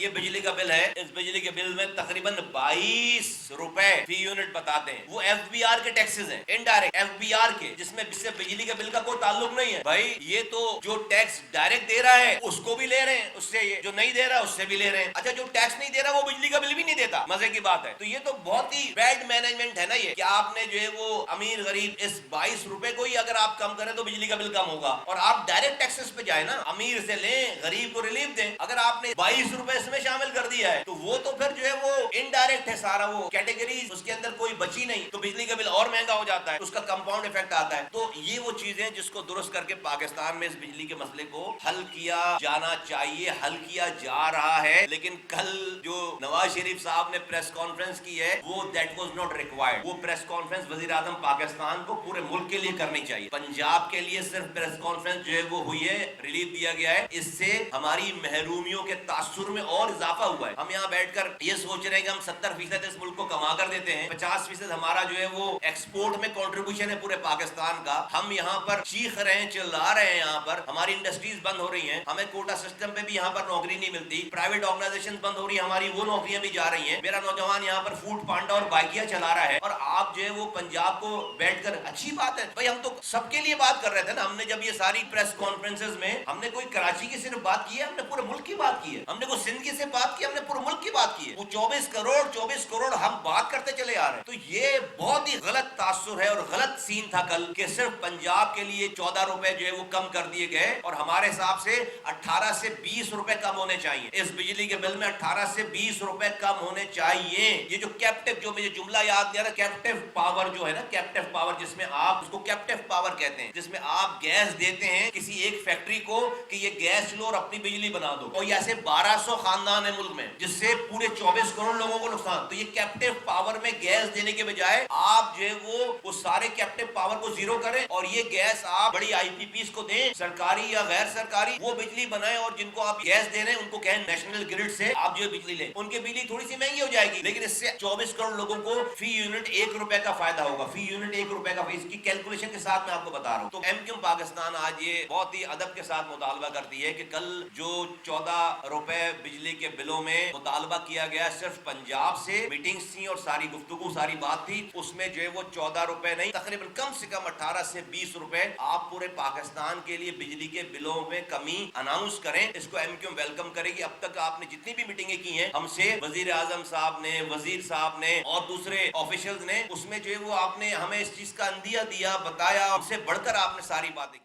یہ بجلی کا بل ہے، اس بجلی کے بل میں تقریباً 22 روپے فی یونٹ بتاتے ہیں، وہ ایف بی آر کے ٹیکسز ہیں، انڈائریکٹ ایف بی آر کے، جس میں بجلی کے بل کا کوئی تعلق نہیں ہے بھائی۔ یہ تو جو ٹیکس ڈائریکٹ دے رہا ہے اس کو بھی لے رہے ہیں، اس سے جو نہیں دے رہا اس سے بھی لے رہے ہیں۔ اچھا جو ٹیکس نہیں دے رہا وہ بجلی کا بل بھی نہیں دیتا، مزے کی بات ہے۔ تو یہ تو بہت ہی بیڈ مینجمنٹ ہے نا یہ، کہ آپ نے جو ہے وہ امیر غریب اس 22 روپے کو ہی اگر آپ کم کریں تو بجلی کا بل کم ہوگا، اور آپ ڈائریکٹ ٹیکسز پہ جائیں نا، امیر سے لیں غریب کو ریلیف دیں۔ اگر آپ نے 22 روپے اس میں شامل کر دیا ہے تو وہ تو پھر جو ہے وہ انڈائریکٹ ہے سارا، وہ کیٹیگریز اس کے اندر کوئی بچی نہیں، تو بجلی کا بل اور مہنگا ہو جاتا ہے، اس کا کمپاؤنڈ افیکٹ آتا ہے۔ تو یہ وہ چیزیں جس کو درست کر کے پاکستان میں اس بجلی کے مسئلے کو حل کیا جانا چاہیے، حل کیا جا رہا ہے۔ لیکن کل جو نواز شریف صاحب نے پریس کانفرنس کی ہے وہ دیٹ واز ناٹ ریکوائرڈ۔ وہ پریس کانفرنس وزیر اعظم پاکستان کو پورے ملک کے لیے کرنی چاہیے، پنجاب کے لیے صرف پریس کانفرنس جو ہے وہ ہوئی ہے، ریلیف دیا گیا ہے، اس سے ہماری محرومیوں کے تاثر میں اور اضافہ ہوا ہے۔ ہم یہاں بیٹھ کر یہ سوچ رہے ہیں کہ ہم 70% اس ملک کو کما کر دیتے ہیں، 50% ہمارا جو ہے وہ ایکسپورٹ میں کنٹریبیوشن ہے پورے پاکستان کا۔ ہم یہاں پر چیخ رہے ہیں، چلا رہے ہیں، یہاں پر ہماری انڈسٹریز بند ہو رہی ہیں، ہمیں کوٹا سسٹم پہ بھی یہاں پر نوکری نہیں ملتی، پرائیویٹ آرگنائزیشن بند ہو رہی ہیں، ہماری وہ نوکریاں بھی جا رہی ہیں۔ میرا نوجوان یہاں پر فوڈ پانڈا اور بائکیاں چلا رہا ہے، اور آپ جو ہے وہ پنجاب کو بیٹھ کر اچھی بات ہے بھائی، ہم تو سب کے لیے بات کر رہے تھے نا۔ ہم نے جب یہ ساری پریس کانفرنسز میں ہم نے کوئی کراچی کی صرف بات کی ہے، ہم نے پورے ملک کی بات کی ہے، ہم نے کوئی سندھ کی سے بات کی، ہم نے پورے ملک کی بات کی ہے۔ وہ 24 کروڑ ہم بات کرتے چلے آ رہے ہیں۔ تو یہ بہت ہی غلط تاثر ہے اور غلط سین تھا کل، کہ صرف پنجاب کے لیے 14 روپے جو ہے وہ کم کر دیے گئے، اور ہمارے حساب سے 18 سے 20 روپے کم ہونے چاہیے اس بجلی کے بل میں، 18 سے 20 روپے کم ہونے چاہیے۔ یہ جو کیپٹیو، جو مجھے جملہ یاد نہیں آ رہا، کیپٹیو پاور جو ہے نا، کیپٹیو پاور، جس میں آپ اس کو کیپٹیو پاور کہتے ہیں، جس میں آپ گیس دیتے ہیں کسی ایک فیکٹری کو کہ یہ گیس لو اور اپنی بجلی بنا دو، اور ایسے 1200 خاندان ہیں ملک میں جس سے پورے 24 کروڑ لوگوں کو نقصان۔ تو یہ کیپٹیو پاور میں گیس دینے کے بجائے آپ جو ہے وہ سارے کیپٹیو پاور کو زیرو کریں، اور یہ گیس آپ بڑی آئی پی پیز کو دیں، سرکاری یا غیر سرکاری، وہ بجلی بنائیں، اور جن کو آپ گیس دے رہے ہیں ان کو کہیں نیشنل گرڈ سے آپ جو ہے بجلی لیں۔ ان کی بجلی تھوڑی سی مہنگی ہو جائے گی، لیکن اس سے 24 کروڑ لوگوں کو فی یونٹ 1 روپے کا فائدہ ہوگا، فی یونٹ 1 روپے کا۔ اس کی کیلکولیشن کے ساتھ میں آپ کو بتا رہا ہوں۔ تو ایم کیو پاکستان آج یہ بہت ہی ادب کے ساتھ مطالبہ کرتی ہے کہ کل جو 14 روپے بجلی کے بلوں میں مطالبہ کیا گیا صرف پنجاب سے، میٹنگز تھیں اور ساری گفتگو، ساری بات تھی، اس میں جو ہے وہ 14 روپے نہیں، تقریباً کم سے کم 18 سے 20 روپے آپ پورے پاکستان کے لیے بجلی کے بلوں میں کمی اناؤنس کریں۔ اس کو ایم کیو ویلکم کرے گی۔ اب تک آپ نے جتنی بھی میٹنگیں کی ہیں ہم سے، وزیر اعظم صاحب نے، وزیر صاحب نے اور دوسرے آفیشلز نے، اس میں جو ہے وہ آپ نے ہمیں اس چیز کا اندیہ دیا، بتایا، ہم سے بڑھ کر آپ نے ساری باتیں کی۔